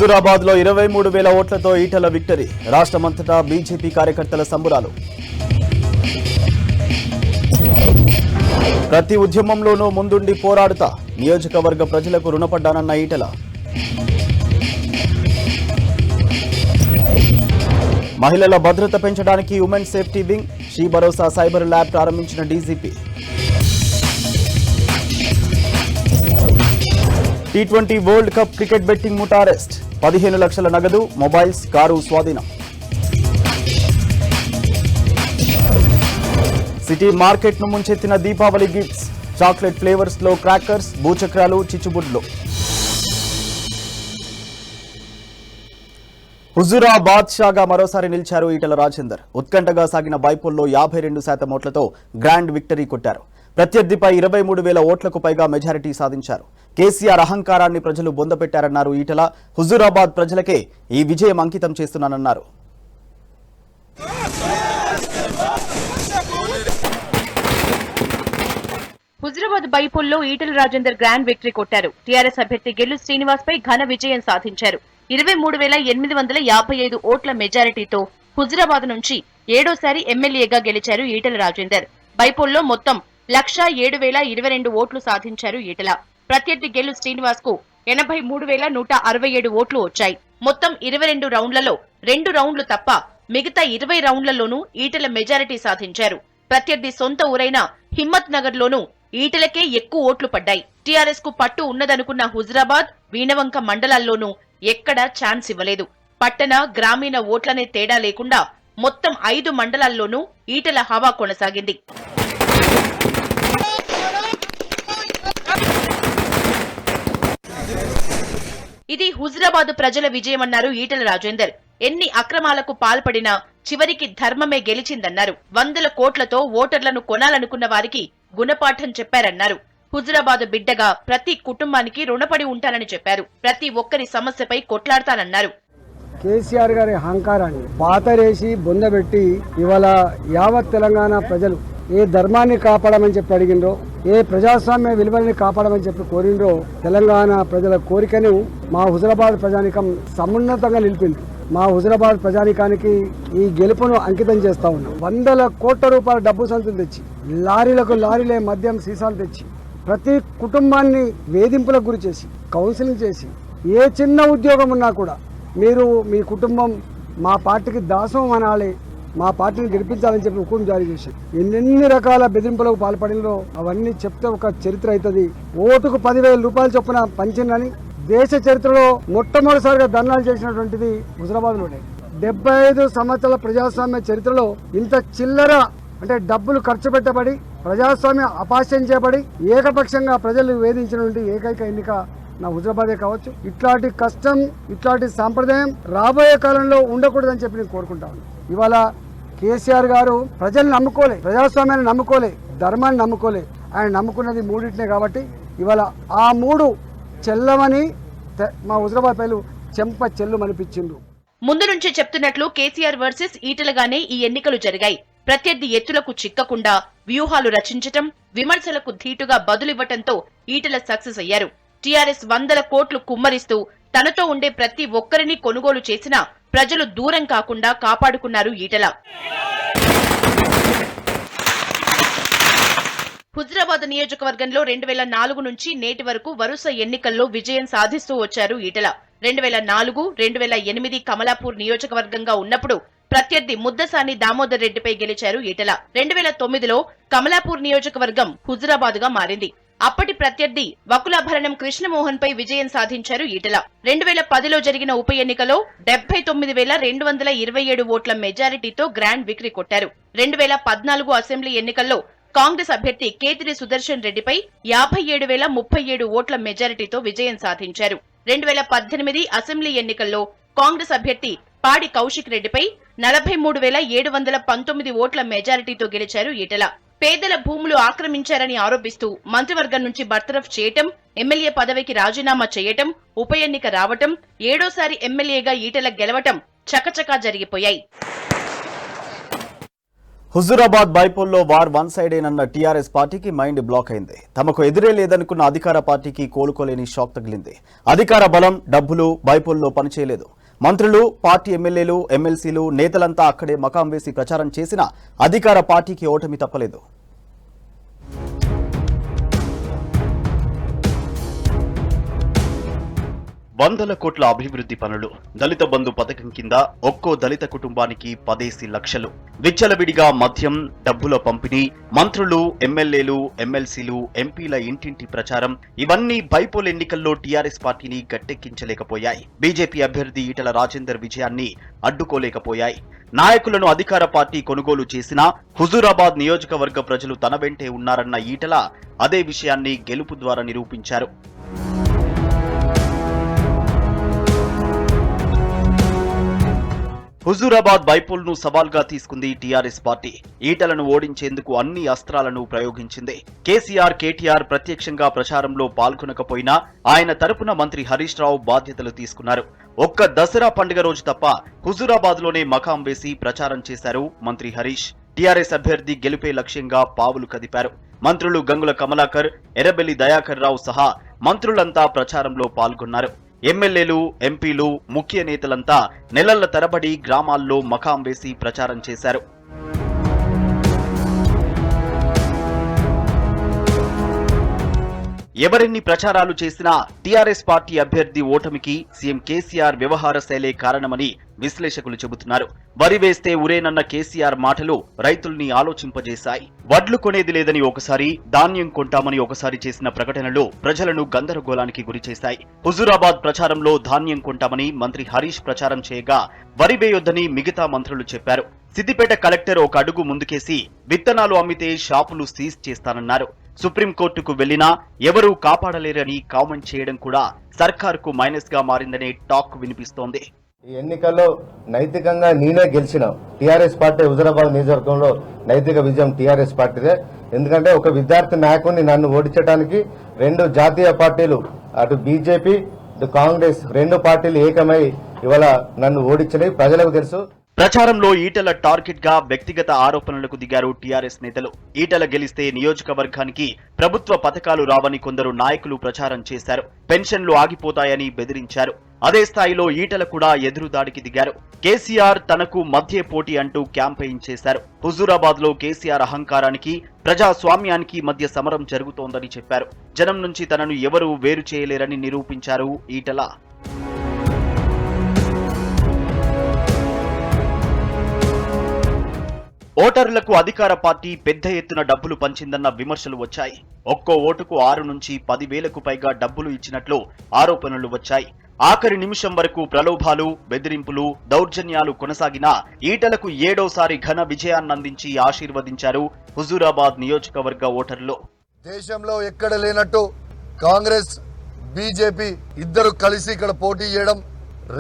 హుజూరాబాద్ లో 23,000 ఓట్లతో ఈటల విక్టరీ. రాష్ట్రమంతటా బీజేపీ కార్యకర్తల సంబరాలు. ప్రతి ఉద్యమంలోనూ ముందుండి పోరాడుతా నియోజకవర్గ ప్రజలకు రుణపడ్డానన్న ఈటల. మహిళల భద్రత పెంచడానికి ఉమెన్ సేఫ్టీ వింగ్, శ్రీ భరోసా సైబర్ ల్యాబ్ ప్రారంభించిన DGP. T20 world cup cricket betting ముఠా అరెస్ట్. 15 లక్షల నగదు, మొబైల్స్, కారు స్వాధీనం. సిటీ మార్కెట్ ను ముంచెత్తిన దీపావళి గిఫ్ట్స్. చాక్లెట్ ఫ్లేవర్స్ లో క్రాకర్స్, భూచక్రాలు, చిచ్చుబుడ్లు. హుజూరాబాద్ షాగా మరోసారి నిలిచారు ఈటల రాజేందర్. ఉత్కంఠగా సాగిన బైపోల్లో 52% ఓట్లతో గ్రాండ్ విక్టరీ కొట్టారు. ప్రత్యర్థిపై 23,000 ఓట్లకు పైగా మెజారిటీ సాధించారు. కేసీఆర్ అహంకారాన్ని ప్రజలు బొందపెట్టారన్నారు ఈటల. హుజూరాబాద్ ప్రజలకే ఈ విజయం అంకితం చేస్తున్నానన్నారు. హుజూరాబాద్ బైపోల్లో ఈటల రాజేందర్ గ్రాండ్ విక్టరీ కొట్టారు. టీఆర్ఎస్ అభ్యర్థి గెల్లు శ్రీనివాస్ పై ఘన విజయం సాధించారు. 23,855 ఓట్ల మెజారిటీతో హుజూరాబాద్ నుంచి 7వ ఎమ్మెల్యేగా గెలిచారు ఈటల రాజేందర్. బైపోల్లో మొత్తం 1,07,022 ఓట్లు సాధించారు ఈటల. ప్రత్యర్థి గెల్లు శ్రీనివాస్ కు 83,167 ఓట్లు వచ్చాయి. మొత్తం 22 రౌండ్లలో 2 రౌండ్లు తప్ప మిగతా 20 రౌండ్లలోనూ ఈటల మెజారిటీ సాధించారు. ప్రత్యర్థి సొంత ఊరైన హిమ్మత్ నగర్ లోనూ ఈటలకే ఎక్కువ ఓట్లు పడ్డాయి. టీఆర్ఎస్ కు పట్టు ఉన్నదనుకున్న హుజూరాబాద్, వీణవంక మండలాల్లోనూ ఎక్కడా ఛాన్స్ ఇవ్వలేదు. పట్టణ, గ్రామీణ ఓట్లనే తేడా లేకుండా మొత్తం 5 మండలాల్లోనూ ఈటల హవా కొనసాగింది. ఇది హుజూరాబాద్ ప్రజల విజయమన్నారు ఈటల రాజేందర్. ఎన్ని అక్రమాలకు పాల్పడినా చివరికి ధర్మమే గెలిచిందన్నారు. 100 కోట్లతో ఓటర్లను కొనాలనుకున్న వారికి గుణపాఠం చెప్పారన్నారు. హుజూరాబాద్ బిడ్డగా ప్రతి కుటుంబానికి రుణపడి ఉంటానని చెప్పారు. ప్రతి ఒక్కరి సమస్యపై కొట్లాడతానన్నారు. కేసీఆర్ గారి అహంకారాన్ని పాతరేసి బొందబెట్టి ఇవాళ యావత్ తెలంగాణ ప్రజలు ఏ ధర్మాన్ని కాపాడమని చెప్పి అడిగినరో, ఏ ప్రజాస్వామ్య విలువల్ని కాపాడమని చెప్పి కోరినరో, తెలంగాణ ప్రజల కోరికను మా హుజూరాబాద్ ప్రజానికం సమున్నతంగా నిలిపింది. మా హుజూరాబాద్ ప్రజానికానికి ఈ గెలుపును అంకితం చేస్తా ఉన్నాం. 100 కోట్ల రూపాయల డబ్బు సంచులు తెచ్చి, లారీలకు లారీలే మద్యం సీసాలు తెచ్చి, ప్రతి కుటుంబాన్ని వేధింపులకు గురి చేసి, కౌన్సిలింగ్ చేసి, ఏ చిన్న ఉద్యోగం ఉన్నా కూడా మీరు మీ కుటుంబం మా పార్టీకి దాసం అనాలి, మా పార్టీని గెలిపించాలని చెప్పి హుకుం జారీ చేశారు. ఎన్నెన్ని రకాల బెదిరింపులకు పాల్పడినో అవన్నీ చెప్తే ఒక చరిత్ర అవుతుంది. ఓటుకు 10,000 రూపాయలు చొప్పున పంచిందని దేశ చరిత్రలో మొట్టమొదటిసారిగా ధర్నాలు చేసినటువంటిది హుజూరాబాద్లోనే. 75 సంవత్సరాల ప్రజాస్వామ్య చరిత్రలో ఇంత చిల్లర అంటే డబ్బులు ఖర్చు పెట్టబడి ప్రజాస్వామ్యం అపహాస్యం చేయబడి ఏకపక్షంగా ప్రజలు వేధించినటువంటి ఏకైక ఎన్నిక నా హుజూరాబాదే కావచ్చు. ఇట్లాంటి కష్టం, ఇట్లాంటి సాంప్రదాయం రాబోయే కాలంలో ఉండకూడదని చెప్పి నేను కోరుకుంటా ఉన్నాను. ఇవాళ కేసీఆర్ గారు ప్రజల్ని నమ్ముకోలే, ప్రజాస్వామ్యాన్ని నమ్ముకోలే, ధర్మాన్ని నమ్ముకోలే. ఆయన నమ్ముకున్నది మూడింటినే కాబట్టి ఇవాళ ఆ 3 చెల్లమని మా హుజూరాబాద్ పైలు చెంప చెల్లు మనిపించిండ్రు. ముందు నుంచి చెప్తున్నట్లు కేసీఆర్ వర్సెస్ ఈటలగానే ఈ ఎన్నికలు జరిగాయి. ప్రత్యర్థి ఎత్తులకు చిక్కకుండా వ్యూహాలు రచించటం, విమర్శలకు ధీటుగా బదులివ్వటంతో ఈటల సక్సెస్ అయ్యారు. టీఆర్ఎస్ 100 కోట్లు కుమ్మరిస్తూ తనతో ఉండే ప్రతి ఒక్కరిని కొనుగోలు చేసినా ప్రజలు దూరం కాకుండా కాపాడుకున్నారు ఈటల. హుజూరాబాద్ నియోజకవర్గంలో 2004 నుంచి నేటి వరకు వరుస ఎన్నికల్లో విజయం సాధిస్తూ వచ్చారు ఈటల. 2004, 2008 కమలాపూర్ నియోజకవర్గంగా ఉన్నప్పుడు ప్రత్యర్థి ముద్దసాని దామోదర్ రెడ్డిపై గెలిచారు ఈటల. 2009లో కమలాపూర్ నియోజకవర్గం హుజూరాబాద్ గా మారింది. అప్పటి ప్రత్యర్థి వకులాభరణం కృష్ణమోహన్ పై విజయం సాధించారు ఈటల. 2010లో జరిగిన ఉప ఎన్నికలో 79,227 ఓట్ల మెజారిటీతో గ్రాండ్ విక్టరీ కొట్టారు. 2014 అసెంబ్లీ ఎన్నికల్లో కాంగ్రెస్ అభ్యర్థి కేతిరి సుదర్శన్ రెడ్డిపై 57,037 ఓట్ల మెజారిటీతో విజయం సాధించారు. 2018 అసెంబ్లీ ఎన్నికల్లో కాంగ్రెస్ అభ్యర్థి పాడి కౌశిక్ రెడ్డిపై 43,719 ఓట్ల మెజారిటీతో గెలిచారు ఈటల. పేదల భూములు ఆక్రమించారని ఆరోపిస్తూ మంత్రివర్గం నుంచి బర్తరఫ్ చేయటం, ఎమ్మెల్యే పదవికి రాజీనామా చేయటం, ఉప ఎన్నిక రావటం, 7వ ఎమ్మెల్యేగా ఈటల గెలవటం చకచకా జరిగిపోయాయి. హుజూరాబాద్ బైపోల్లో వార్ వన్ సైడేనన్న టీఆర్ఎస్ పార్టీకి మైండ్ బ్లాక్ అయింది. తమకు ఎదురే లేదనుకున్న అధికార పార్టీకి కోలుకోలేని షాక్ తగిలింది. అధికార బలం, డబ్బులు బైపోల్లో పనిచేయలేదు. మంత్రులు, పార్టీ ఎమ్మెల్యేలు, ఎమ్మెల్సీలు, నేతలంతా అక్కడే మకాం వేసి ప్రచారం చేసినా అధికార పార్టీకి ఓటమి తప్పలేదు. వందల కోట్ల అభివృద్ధి పనులు, దళిత బంధు పథకం కింద ఒక్కో దళిత కుటుంబానికి 10 లక్షలు, విచ్చలవిడిగా మద్యం, డబ్బుల పంపిణీ, మంత్రులు, ఎమ్మెల్యేలు, ఎమ్మెల్సీలు, ఎంపీల ఇంటింటి ప్రచారం ఇవన్నీ బైపోల్ ఎన్నికల్లో టీఆర్ఎస్ పార్టీని గట్టెక్కించలేకపోయాయి. బీజేపీ అభ్యర్థి ఈటల రాజేందర్ విజయాన్ని అడ్డుకోలేకపోయాయి. నాయకులను అధికార పార్టీ కొనుగోలు చేసినా హుజూరాబాద్ నియోజకవర్గ ప్రజలు తన వెంటే ఉన్నారన్న ఈటల అదే విషయాన్ని గెలుపు ద్వారా నిరూపించారు. హుజూరాబాద్ బైపోల్ ను సవాల్గా తీసుకుంది టీఆర్ఎస్ పార్టీ. ఈటలను ఓడించేందుకు అన్ని అస్త్రాలను ప్రయోగించింది. కేసీఆర్, కేటీఆర్ ప్రత్యక్షంగా ప్రచారంలో పాల్గొనకపోయినా ఆయన తరపున మంత్రి హరీష్ రావు బాధ్యతలు తీసుకున్నారు. ఒక్క దసరా పండుగ రోజు తప్ప హుజూరాబాద్ లోనే మకాం వేసి ప్రచారం చేశారు మంత్రి హరీష్. టీఆర్ఎస్ అభ్యర్థి గెలుపే లక్ష్యంగా పావులు కదిపారు. మంత్రులు గంగుల కమలాకర్, ఎర్రబెల్లి దయాకర్ రావు సహా మంత్రులంతా ప్రచారంలో పాల్గొన్నారు. ఎమ్మెల్యేలు, ఎంపీలు, ముఖ్య నేతలంతా నెలల తరబడి గ్రామాల్లో మకాం వేసి ప్రచారం చేశారు. ఎవరెన్ని ప్రచారాలు చేసినా టీఆర్ఎస్ పార్టీ అభ్యర్థి ఓటమికి సీఎం కేసీఆర్ వ్యవహార శైలే కారణమని విశ్లేషకులు చెబుతున్నారు. వరి వేస్తే ఉరేనన్న కేసీఆర్ మాటలు రైతుల్ని ఆలోచింపజేశాయి. వడ్లు కొనేది లేదని ఒకసారి, ధాన్యం కొంటామని ఒకసారి చేసిన ప్రకటనలు ప్రజలను గందరగోళానికి గురిచేశాయి. హుజూరాబాద్ ప్రచారంలో ధాన్యం కొంటామని మంత్రి హరీష్ ప్రచారం చేయగా వరి వేయొద్దని మిగతా మంత్రులు చెప్పారు. సిద్దిపేట కలెక్టర్ ఒక అడుగు ముందుకేసి విత్తనాలు అమ్మితే షాపులు సీజ్ చేస్తానన్నారు. సుప్రీంకోర్టుకు వెళ్లినా ఎవరూ కాపాడలేరని కామెంట్ చేయడం కూడా సర్కార్కు మైనస్ గా మారిందనే టాక్ వినిపిస్తోంది. ఈ ఎన్నికల్లో నైతికంగా నేనే గెలిచిన టీఆర్ఎస్ పార్టీ హుజూరాబాద్ నియోజకవర్గంలో నైతిక విజయం టీఆర్ఎస్ పార్టీదే. ఎందుకంటే ఒక విద్యార్థి నాయకుడిని నన్ను ఓడించడానికి 2 జాతీయ పార్టీలు, అటు బీజేపీ, ఇటు కాంగ్రెస్ 2 పార్టీలు ఏకమై ఇవాళ నన్ను ఓడించినాయి. ప్రజలకు తెలుసు. ప్రచారంలో ఈటల టార్గెట్ గా వ్యక్తిగత ఆరోపణలకు దిగారు టీఆర్ఎస్ నేతలు. ఈటల గెలిస్తే నియోజకవర్గానికి ప్రభుత్వ పథకాలు రావని కొందరు నాయకులు ప్రచారం చేశారు. పెన్షన్లు ఆగిపోతాయని బెదిరించారు. అదే స్థాయిలో ఈటల కూడా ఎదురుదాడికి దిగారు. కేసీఆర్ తనకు మధ్య పోటీ అంటూ క్యాంపెయిన్ చేశారు. హుజూరాబాద్ లో కేసీఆర్ అహంకారానికి, ప్రజాస్వామ్యానికి మధ్య సమరం జరుగుతోందని చెప్పారు. జనం నుంచి తనను ఎవరూ వేరు చేయలేరని నిరూపించారు ఈటల. ఓటర్లకు అధికార పార్టీ పెద్ద ఎత్తున డబ్బులు పంచిందన్న విమర్శలు వచ్చాయి. ఒక్కో ఓటుకు 6 నుంచి 10 వేలకు పైగా డబ్బులు ఇచ్చినట్లు ఆరోపణలు వచ్చాయి. ఆఖరి నిమిషం వరకు ప్రలోభాలు, బెదిరింపులు, దౌర్జన్యాలు కొనసాగినా ఈటలకు 7వసారి ఘన విజయాన్నందించి ఆశీర్వదించారు హుజూరాబాద్ నియోజకవర్గ ఓటర్లు. దేశంలో ఎక్కడ లేనట్టు కాంగ్రెస్, బీజేపీ ఇద్దరు కలిసి ఇక్కడ పోటీ చేయడం,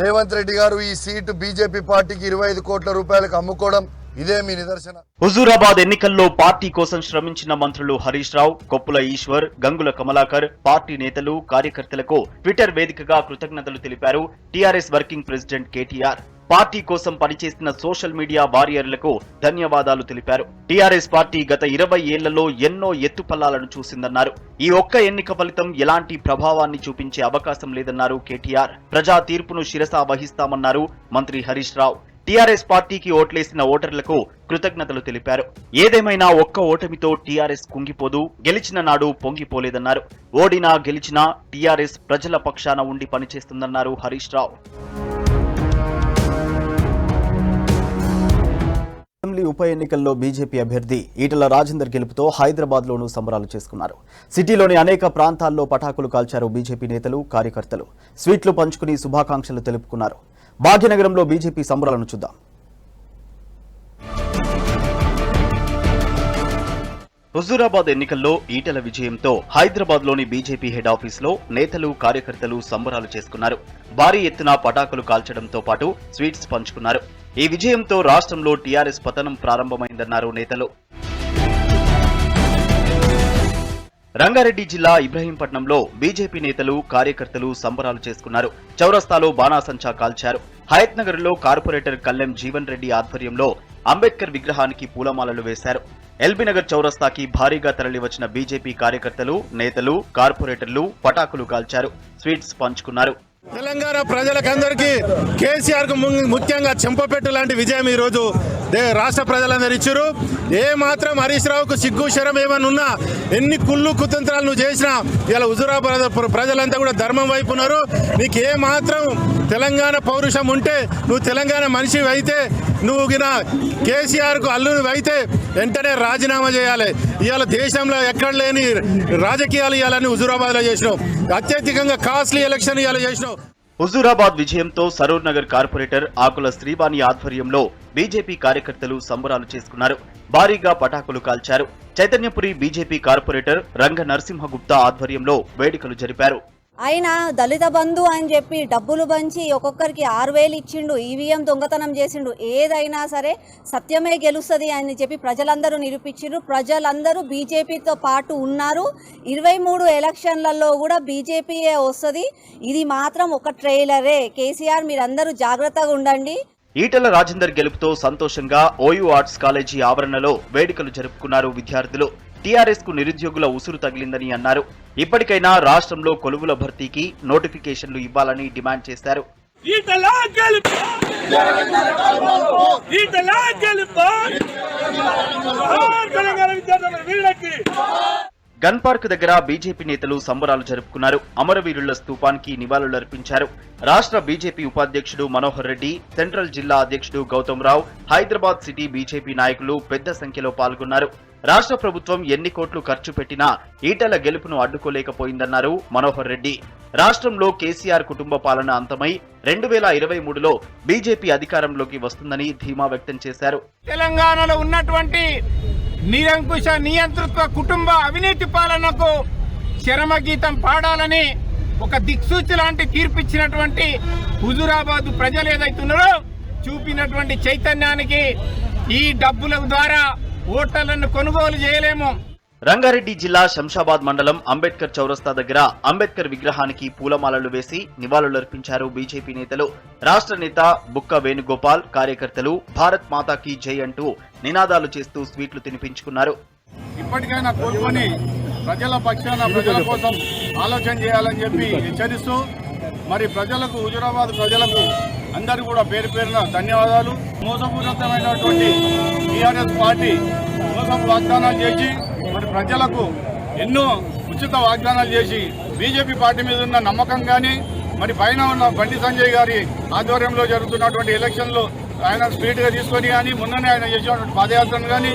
రేవంత్ రెడ్డి గారు ఈ సీటు బీజేపీ పార్టీకి 25 కోట్ల రూపాయలకు అమ్ముకోవడం ఇదే మీ నిదర్శన. హుజూరాబాద్ ఎన్నికల్లో పార్టీ కోసం శ్రమించిన మంత్రులు హరీష్ రావు, కొప్పుల ఈశ్వర్, గంగుల కమలాకర్ పార్టీ నేతలు, కార్యకర్తలకు ట్విట్టర్ వేదికగా కృతజ్ఞతలు తెలిపారు TRS working president KTR. Party కోసం పనిచేసిన సోషల్ మీడియా వారియర్లకు ధన్యవాదాలు తెలిపారు. టీఆర్ఎస్ పార్టీ గత 20 ఏళ్లలో ఎన్నో ఎత్తుపల్లాలను చూసిందన్నారు. ఈ ఒక్క ఎన్నిక ఫలితం ఎలాంటి ప్రభావాన్ని చూపించే అవకాశం లేదన్నారు కేటీఆర్. ప్రజా తీర్పును శిరసా వహిస్తామన్నారు మంత్రి హరీష్ రావు. టీఆర్ఎస్ పార్టీకి ఓట్లేసిన ఓటర్లకు కృతజ్ఞతలు తెలిపారు. ఏదేమైనా ఒక్క ఓటమితో టీఆర్ఎస్ కుంగిపోదు, గెలిచిన నాడు పొంగిపోలేదన్నారు. ఓడినా గెలిచినా టీఆర్ఎస్ ప్రజల పక్షాన ఉండి పనిచేస్తుందన్నారు హరీష్ రావు. అసెంబ్లీ ఉప ఎన్నికల్లో బీజేపీ అభ్యర్థి ఈటల రాజేందర్ గెలుపుతో హైదరాబాద్ లోనూ సంబరాలు చేసుకున్నారు. సిటీలోని అనేక ప్రాంతాల్లో పటాకులు కాల్చారు బీజేపీ నేతలు, కార్యకర్తలు. స్వీట్లు పంచుకుని శుభాకాంక్షలు తెలుపుకున్నారు. భాగ్యనగరంలో బీజేపీ సంబరాలను చూద్దాం. హుజూరాబాద్ ఎన్నికల్లో ఈటల విజయంతో హైదరాబాద్ లోని బీజేపీ హెడ్ ఆఫీస్ లో నేతలు, కార్యకర్తలు సంబరాలు చేసుకున్నారు. భారీ ఎత్తున పటాకులు కాల్చడంతో పాటు స్వీట్స్ పంచుకున్నారు. ఈ విజయంతో రాష్ట్రంలో టీఆర్ఎస్ పతనం ప్రారంభమైందన్నారు నేతలు. రంగారెడ్డి జిల్లా ఇబ్రహీంపట్నంలో బీజేపీ నేతలు, కార్యకర్తలు సంబరాలు చేసుకున్నారు. చౌరస్తాలో బాణాసంచా కాల్చారు. హయత్ నగర్ లో కార్పొరేటర్ కల్లెం జీవన్ రెడ్డి ఆధ్వర్యంలో అంబేద్కర్ విగ్రహానికి పూలమాలలు వేశారు. ఎల్బీనగర్ చౌరస్తాకి భారీగా తరలివచ్చిన బీజేపీ కార్యకర్తలు, నేతలు, కార్పొరేటర్లు పటాకులు కాల్చారు, స్వీట్స్ పంచుకున్నారు. తెలంగాణ ప్రజలకందరికీ కేసీఆర్ కు ముఖ్యంగా చెంపపెట్టు లాంటి విజయం ఈ రోజు రాష్ట్ర ప్రజలందరూ ఇచ్చారు. ఏ మాత్రం హరీష్ రావుకు సిగ్గు శరం ఏమన్నా ఉన్నా, ఎన్ని కుళ్ళు కుతంత్రాలు నువ్వు చేసినా ఇలా హుజూరాబాద్ ప్రజలంతా కూడా ధర్మం వైపు ఉన్నారు. నీకు ఏ మాత్రం తెలంగాణ పౌరుషం ఉంటే, నువ్వు తెలంగాణ మనిషి అయితే, నువ్వు కేసీఆర్ కు అల్లుని అయితే వెంటనే రాజీనామా చేయాలి. ఇవాళ దేశంలో ఎక్కడ లేని రాజకీయాలు ఇవ్వాలని హుజూరాబాద్ లో చేసినావు. అత్యధికంగా కాస్ట్లీ ఎలక్షన్ ఇవాళ చేసినావు. హుజూరాబాద్ విజయంతో సరూర్ నగర్ కార్పొరేటర్ ఆకుల శ్రీవాణి ఆధ్వర్యంలో బీజేపీ కార్యకర్తలు సంబరాలు చేసుకున్నారు. భారీగా పటాకులు కాల్చారు. చైతన్యపురి బీజేపీ కార్పొరేటర్ రంగ నరసింహగుప్తా ఆధ్వర్యంలో వేడుకలు జరిపారు. ఆయన దళిత బంధు అని చెప్పి డబ్బులు పంచి ఒక్కొక్కరికి 6,000 ఇచ్చిండు, ఈవీఎం దొంగతనం చేసిండు. ఏదైనా సరే సత్యమే గెలుస్తుంది అని చెప్పి ప్రజలందరూ నిరూపించారు. ప్రజలందరూ బీజేపీతో పాటు ఉన్నారు. 23 ఎలక్షన్లలో కూడా బీజేపీయే వస్తుంది. ఇది మాత్రం ఒక ట్రైలరే. కేసీఆర్ మీరందరూ జాగ్రత్తగా ఉండండి. ఈటెల రాజేందర్ గెలుపుతో సంతోషంగా ఓయూ ఆర్ట్స్ కాలేజీ ఆవరణలో వేడుకలు జరుపుకున్నారు విద్యార్థులు. టీఆర్ఎస్ కు నిరుద్యోగుల ఉసురు తగిలిందని అన్నారు. ఇప్పటికైనా రాష్ట్రంలో కొలువుల భర్తీకి నోటిఫికేషన్లు ఇవ్వాలని డిమాండ్ చేశారు. గన్ పార్క్ దగ్గర బీజేపీ నేతలు సంబరాలు జరుపుకున్నారు. అమరవీరుల స్తూపానికి నివాళులర్పించారు. రాష్ట్ర బీజేపీ ఉపాధ్యక్షుడు మనోహర్ రెడ్డి, సెంట్రల్ జిల్లా అధ్యక్షుడు గౌతమ్ రావు, హైదరాబాద్ సిటీ బీజేపీ నాయకులు పెద్ద సంఖ్యలో పాల్గొన్నారు. రాష్ట్ర ప్రభుత్వం ఎన్ని కోట్లు ఖర్చు పెట్టినా ఈటెల గెలుపును అడ్డుకోలేకపోయిందన్నారు మనోహర్ రెడ్డి. రాష్ట్రంలో కేసీఆర్ కుటుంబ పాలన అంతమై 2023లో బీజేపీ అధికారంలోకి వస్తుందని ధీమా వ్యక్తం చేశారు. తెలంగాణలో ఉన్నటువంటి నిరంకుశ నియంతృత్వ కుటుంబ అవినీతి పాలనకు చరమగీతం పాడాలని ఒక దిక్సూచి లాంటి తీర్పిచ్చినటువంటి హుజూరాబాద్ ప్రజలు ఏదైతున్నారో చూపినటువంటి చైతన్యానికి ఈ డబ్బుల ద్వారా ఓటర్లను కొనుగోలు చేయలేము. రంగారెడ్డి జిల్లా శంషాబాద్ మండలం అంబేద్కర్ చౌరస్తా దగ్గర అంబేద్కర్ విగ్రహానికి పూలమాలలు వేసి నివాళులర్పించారు బీజేపీ నేతలు. రాష్ట్ర నేత బుక్క వేణుగోపాల్, కార్యకర్తలు భారత్ మాతాకి జై అంటూ నినాదాలు చేస్తూ స్వీట్లు తినిపించుకున్నారు. ఇప్పటికైనా కోరుకొని ప్రజల పక్షాన ప్రజల కోసం ఆలోచన చేయాలని చెప్పి హెచ్చరిస్తూ, మరి ప్రజలకు, హుజూరాబాద్ ప్రజలకు అందరూ కూడా పేరు పేరున ధన్యవాదాలు. మోసపూరితమైనటువంటి టీఆర్ఎస్ పార్టీ మోసం వాగ్దానాలు చేసి, మరి ప్రజలకు ఎన్నో ఉచిత వాగ్దానాలు చేసి బీజేపీ పార్టీ మీద ఉన్న నమ్మకం కానీ, మరి పైన ఉన్న బండి సంజయ్ గారి ఆధ్వర్యంలో జరుగుతున్నటువంటి ఎలక్షన్లు ఆయన స్పీడ్గా తీసుకొని కానీ, మొన్ననే ఆయన చేసినటువంటి పాదయాత్రను కానీ.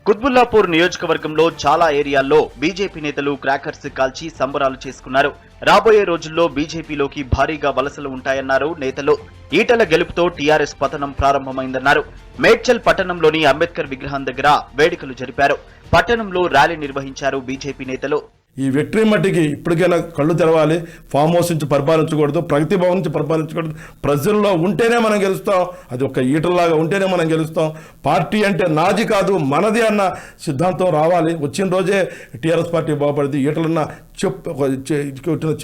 కుత్బుల్లాపూర్ నియోజకవర్గంలో చాలా ఏరియాల్లో బీజేపీ నేతలు క్రాకర్స్ కాల్చి సంబరాలు చేసుకున్నారు. రాబోయే రోజుల్లో బీజేపీలోకి భారీగా వలసలు ఉంటాయన్నారు నేతలు. ఈటెల గెలుపుతో టీఆర్ఎస్ పతనం ప్రారంభమైందన్నారు. మేడ్చల్ పట్టణంలోని అంబేద్కర్ విగ్రహం దగ్గర వేడుకలు జరిపారు. పట్టణంలో ర్యాలీ నిర్వహించారు బీజేపీ నేతలు. ఈ విక్టరీ మట్టికి ఇప్పటికైనా కళ్ళు తెరవాలి. ఫామ్ హౌస్ నుంచి పరిపాలించకూడదు, ప్రగతి భవన్ నుంచి పరిపాలించకూడదు. ప్రజల్లో ఉంటేనే మనం గెలుస్తాం. అది ఒక ఈటర్లాగా ఉంటేనే మనం గెలుస్తాం. పార్టీ అంటే నాది కాదు మనది అన్న సిద్ధాంతం రావాలి. వచ్చిన రోజే టీఆర్ఎస్ పార్టీ బాగుపడింది. ఈటలున్న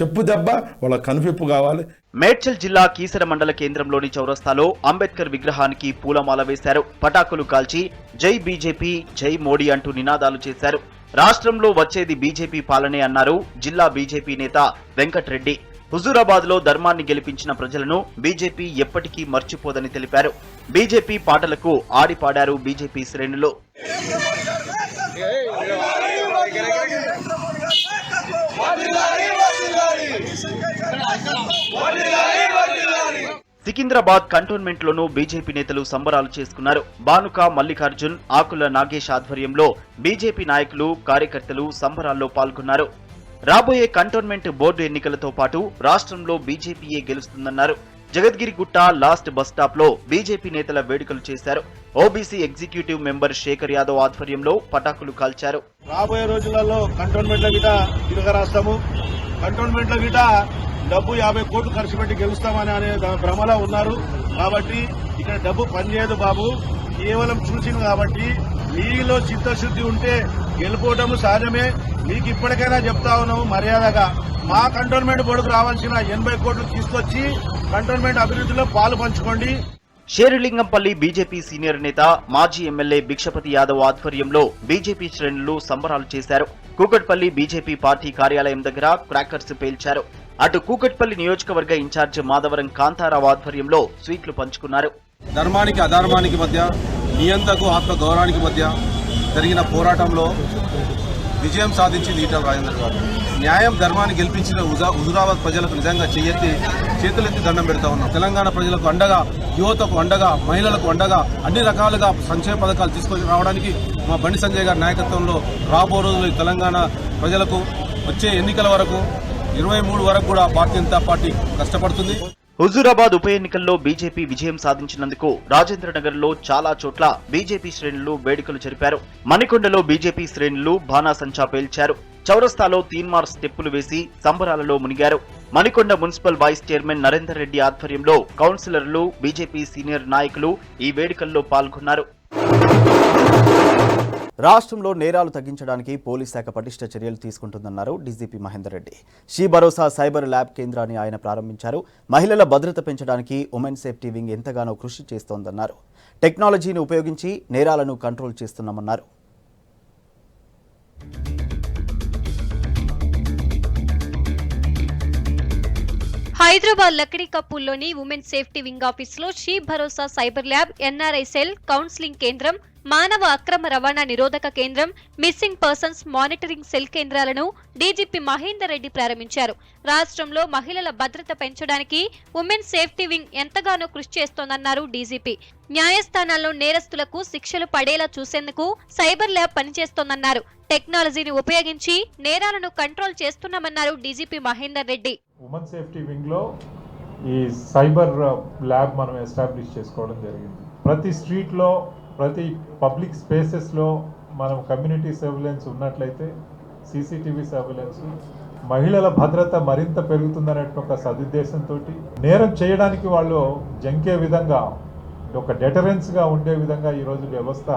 చెప్పు దెబ్బ వాళ్ళ కనువిప్పు కావాలి. మేడ్చల్ జిల్లా కీసర మండల కేంద్రంలోని చౌరస్తాలో అంబేద్కర్ విగ్రహానికి పూలమాల వేశారు. పటాకులు కాల్చి జై బీజేపీ, జై మోడీ అంటూ నినాదాలు చేశారు. రాష్ట్రంలో వచ్చేది బీజేపీ పాలనే అన్నారు జిల్లా బీజేపీ నేత వెంకట్రెడ్డి. హుజూరాబాద్ లో ధర్మాన్ని గెలిపించిన ప్రజలను బీజేపీ ఎప్పటికీ మర్చిపోదని తెలిపారు. బీజేపీ పాటలకు ఆడిపాడారు బీజేపీ శ్రేణులు. సికింద్రాబాద్ కంటోన్మెంట్ లోనూ బీజేపీ నేతలు సంబరాలు చేసుకున్నారు. బానుక మల్లికార్జున్, ఆకుల నాగేష్ ఆధ్వర్యంలో బీజేపీ నాయకులు, కార్యకర్తలు సంబరాల్లో పాల్గొన్నారు. రాబోయే కంటోన్మెంట్ బోర్డు ఎన్నికలతో పాటు రాష్ట్రంలో బీజేపీయే గెలుస్తుందన్నారు. జగద్గిరిగుట్ట లాస్ట్ బస్ స్టాప్ లో బీజేపీ నేతల వేడుకలు చేశారు. OBC executive member Shekar Yadav ఆధ్వర్యంలో పటాకులు కాల్చారు. రాబోయే రోజులలో కంటోన్మెంట్ల గిట తిరగరాస్తాము. కంటోన్మెంట్ల గిట డబ్బు 50 కోట్లు ఖర్చు పెట్టి గెలుస్తామని అనే భ్రమలో ఉన్నారు. కాబట్టి ఇక్కడ డబ్బు పనిచేయదు బాబు. కేవలం చూసింది కాబట్టి మీలో చిత్తశుద్ధి ఉంటే గెలుపోవటము సహజమే. మీకు ఇప్పటికైనా చెప్తా ఉన్నాము మర్యాదగా, మా కంటోన్మెంట్ బోర్డుకు రావాల్సిన 80 కోట్లు తీసుకొచ్చి కంటోన్మెంట్ అభివృద్ధిలో పాలు పంచుకోండి. షేరులింగంపల్లి బీజేపీ సీనియర్ నేత మాజీ ఎమ్మెల్యే భిక్షపతి యాదవ్ ఆధ్వర్యంలో బీజేపీ శ్రేణులు సంబరాలు చేశారు. కూకట్పల్లి బీజేపీ పార్టీ కార్యాలయం దగ్గర క్రాకర్స్ పేల్చారు. అటు కూకట్పల్లి నియోజకవర్గ ఇన్ఛార్జ్ మాధవరం కాంతారావు ఆధ్వర్యంలో స్వీట్లు పంచుకున్నారు. ధర్మానికి అధర్మానికి మధ్య, నియంతకు ఆత్మ గౌరవానికి మధ్య జరిగిన పోరాటంలో విజయం సాధించింది ఈటల రాజేందర్ గారు. న్యాయం ధర్మాన్ని గెలిపించిన హుజూరాబాద్ ప్రజలకు నిజంగా చేతులెత్తి దండం పెడతా ఉన్నాం. తెలంగాణ ప్రజలకు అండగా, యువతకు అండగా, మహిళలకు అండగా అన్ని రకాలుగా సంక్షేమ పథకాలు తీసుకొని రావడానికి మా బండి సంజయ్ గారి నాయకత్వంలో రాబో రోజులు తెలంగాణ ప్రజలకు వచ్చే ఎన్నికల వరకు 23 వరకు కూడా భారతీయ జనతా పార్టీ కష్టపడుతుంది. హుజూరాబాద్ ఉప ఎన్నికల్లో బీజేపీ విజయం సాధించినందుకు రాజేంద్రనగర్లో చాలా చోట్ల బీజేపీ శ్రేణులు వేడుకలు జరిపారు. మణికొండలో బీజేపీ శ్రేణులు బాణాసంచా పేల్చారు. చౌరస్తాలో తీన్మార్ స్టెప్పులు వేసి సంబరాలలో మునిగారు. Manikonda municipal vice chairman Narender Reddy ఆధ్వర్యంలో కౌన్సిలర్లు, బీజేపీ సీనియర్ నాయకులు ఈ వేడుకల్లో పాల్గొన్నారు. రాష్ట్రంలో నేరాలు తగ్గించడానికి పోలీస్ శాఖ పటిష్ట చర్యలు తీసుకుంటుందన్నారు DGP Mahender Reddy. She Bharosa cyber lab కేంద్రాన్ని ఆయన ప్రారంభించారు. మహిళల భద్రత పెంచడానికి ఉమెన్ సేఫ్టీ వింగ్ ఎంతగానో కృషి చేస్తోందన్నారు. టెక్నాలజీని ఉపయోగించి నేరాలను కంట్రోల్ చేస్తున్నామన్నారు. హైదరాబాద్ లక్డీ కపూర్లోని ఉమెన్ సేఫ్టీ వింగ్ ఆఫీసులో she Bharosa cyber lab, NRI cell, counselling కేంద్రం, మానవ అక్రమ రవాణా నిరోధక కేంద్రం, మిస్సింగ్ పర్సన్స్ మానిటరింగ్ సెల్ కేంద్రాలను డీజీపీ మహేందర్ రెడ్డి ప్రారంభించారు. రాష్ట్రంలో మహిళల భద్రత పెంచడానికి ఉమెన్ సేఫ్టీ వింగ్ ఎంతగానో కృషి చేస్తోందన్నారు డీజీపీ. న్యాయస్థానాల్లో నేరస్తులకు శిక్షలు పడేలా చూసేందుకు సైబర్ ల్యాబ్ పనిచేస్తోందన్నారు. టెక్నాలజీని ఉపయోగించి నేరాలను కంట్రోల్ చేస్తున్నామన్నారు DGP Mahender Reddy. Women safety wing లో ఈ సైబర్ ల్యాబ్ మనం ఎస్టాబ్లిష్ చేసుకోవడం జరిగింది. ప్రతి స్ట్రీట్ లో, ప్రతి పబ్లిక్ స్పేసెస్లో మనం కమ్యూనిటీ సర్వేలెన్స్ ఉన్నట్లయితే, సీసీటీవీ సర్వేలెన్స్, మహిళల భద్రత మరింత పెరుగుతుందనే ఒక సదుద్దేశంతో నేరం చేయడానికి వాళ్ళు జంకే విధంగా, ఒక డెటరెన్స్గా ఉండే విధంగా ఈరోజు వ్యవస్థ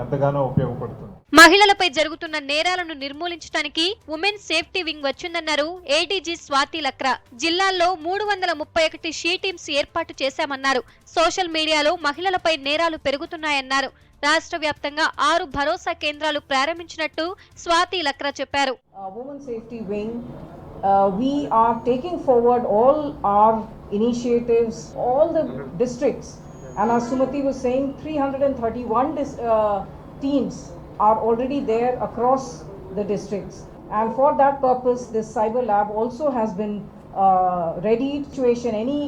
ఎంతగానో ఉపయోగపడుతుంది. మహిళలపై జరుగుతున్న నేరాలను నిర్మూలించడానికి ఉమెన్ సేఫ్టీ వింగ్ వచ్చిందన్నారు ఏడీజీ స్వాతి లక్రా. జిల్లాల్లో 331 షీ టీమ్స్ ఏర్పాటు చేశామన్నారు. సోషల్ మీడియాలో మహిళలపై నేరాలు పెరుగుతున్నాయన్నారు. రాష్ట్ర వ్యాప్తంగా 6 భరోసా కేంద్రాలు ప్రారంభించినట్టు స్వాతి లక్రా చెప్పారు. Women safety wing, we are taking forward all our initiatives, all the districts, and as Sumati was saying, 331 teams are already there across the districts, and for that purpose this cyber lab also has been ready situation any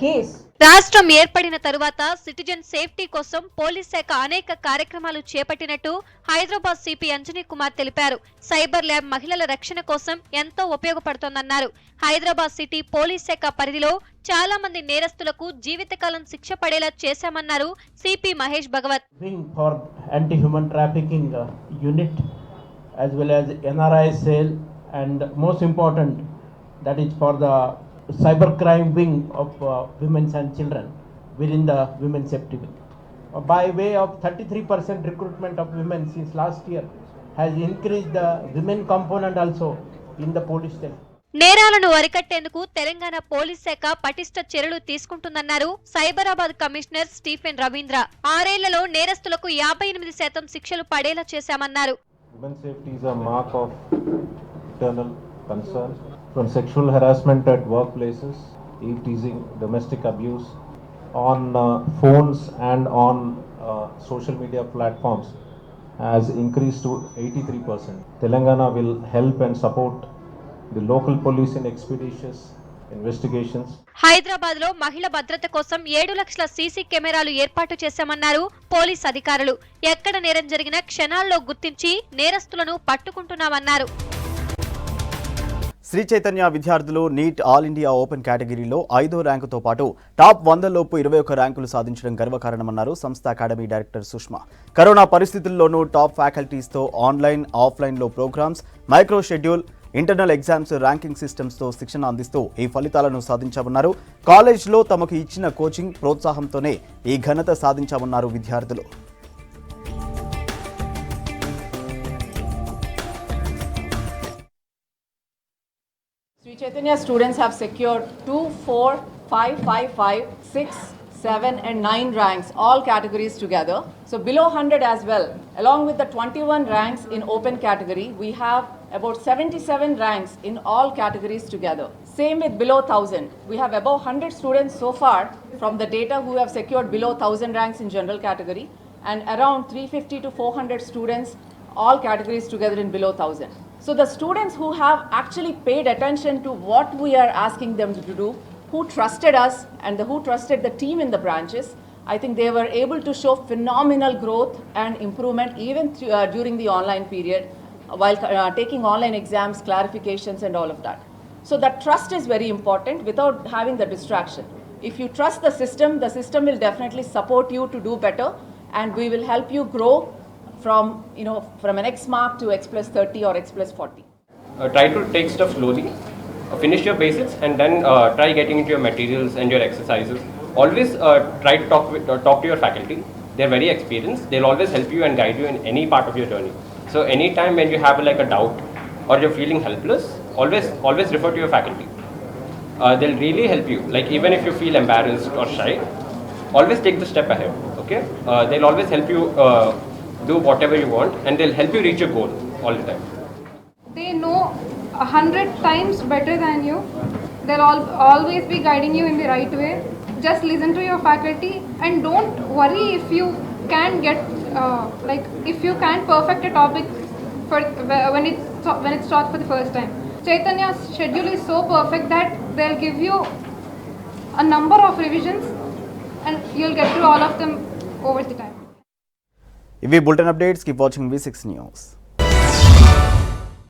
case. రాష్ట్రం ఏర్పడిన తరువాత citizen safety కోసం police శాఖ అనేక కార్యక్రమాలు చేపట్టినట్టు Hyderabad CP Anjani Kumar తెలిపారు. Cyber lab మహిళల రక్షణ కోసం ఎంతో ఉపయోగపడుతోందన్నారు. హైదరాబాద్ సిటీ పోలీస్ శాఖ పరిధిలో చాలా మంది నేరస్తులకు జీవితకాలం శిక్ష పడేలా చేశామన్నారు CP Mahesh Bhagwat. For anti human trafficking unit as well as NRI cell, and most important that is for the cybercrime wing of women and children within the women safety wing. By way of 33% recruitment of women since last year has increased the women component also in the police station. నేరాలను అరికట్టేందుకు Telangana police శాఖ పటిష్ట చర్యలు తీసుకుంటుందన్నారు Cyberabad commissioner Stephen Ravindra. 6 ఏళ్లలో నేరస్తులకు 58% శిక్షలు పడేలా చేశామన్నారు. Women safety is a mark of eternal concern. From sexual harassment at workplaces, teasing, domestic abuse on phones and on social media platforms has increased to 83%. Telangana will help and support the local police in expeditious investigations. Hyderabad లో మహిళ భద్రత కోసం 7 లక్షల CC కెమెరాలు ఏర్పాటు చేశామన్నారు police అధికారులు. ఎక్కడ నేరం జరిగినా క్షణాల్లో గుర్తించి నేరస్తులను పట్టుకుంటున్నామన్నారు. శ్రీ చైతన్య విద్యార్థులు నీట్ ఆల్ ఇండియా ఓపెన్ కేటగిరీలో 5వ ర్యాంకుతో పాటు టాప్ 100 లోపు 21 ర్యాంకులు సాధించడం గర్వకారణమన్నారు సంస్థ అకాడమీ డైరెక్టర్ సుష్మా. కరోనా పరిస్థితుల్లోనూ టాప్ ఫ్యాకల్టీస్తో ఆన్లైన్, ఆఫ్లైన్లో programmes, micro schedule, internal exams, ranking సిస్టమ్స్తో శిక్షణ అందిస్తూ ఈ ఫలితాలను సాధించామన్నారు. కాలేజ్లో తమకు ఇచ్చిన కోచింగ్, ప్రోత్సాహంతోనే ఈ ఘనత సాధించామన్నారు విద్యార్థులు. Sri Chaitanya students have secured 2, 4, 5, 5, 5, 6, 7 and 9 ranks, all categories together. So below 100 as well. Along with the 21 ranks in open category, we have about 77 ranks in all categories together. Same with below 1000. We have above 100 students so far from the data who have secured below 1000 ranks in general category, and around 350 to 400 students, all categories together in below 1000. So the students who have actually paid attention to what we are asking them to do, who trusted us and who trusted the team in the branches, I think they were able to show phenomenal growth and improvement even during the online period while taking online exams, clarifications and all of that. So that trust is very important without having the distraction. If you trust the system will definitely support you to do better, and we will help you grow from an X mark to X plus 30 or X plus 40. Try to take stuff slowly, finish your basics, and then try getting into your materials and your exercises. Always try to talk to your faculty. They're very experienced. They'll always help you and guide you in any part of your journey. So anytime when you have like a doubt or you're feeling helpless, always refer to your faculty. They'll really help you. Like even if you feel embarrassed or shy, always take the step ahead. Okay? They'll always help you do whatever you want, and they'll help you reach your goal all the time. They know 100 times better than you. They'll always be guiding you in the right way. Just listen to your faculty and don't worry if you can't get if you can't perfect a topic when it's taught for the first time. Chaitanya's schedule is so perfect that they'll give you a number of revisions and you'll get through all of them over the time. ఇవి bulletin updates. Keep watching V6 news.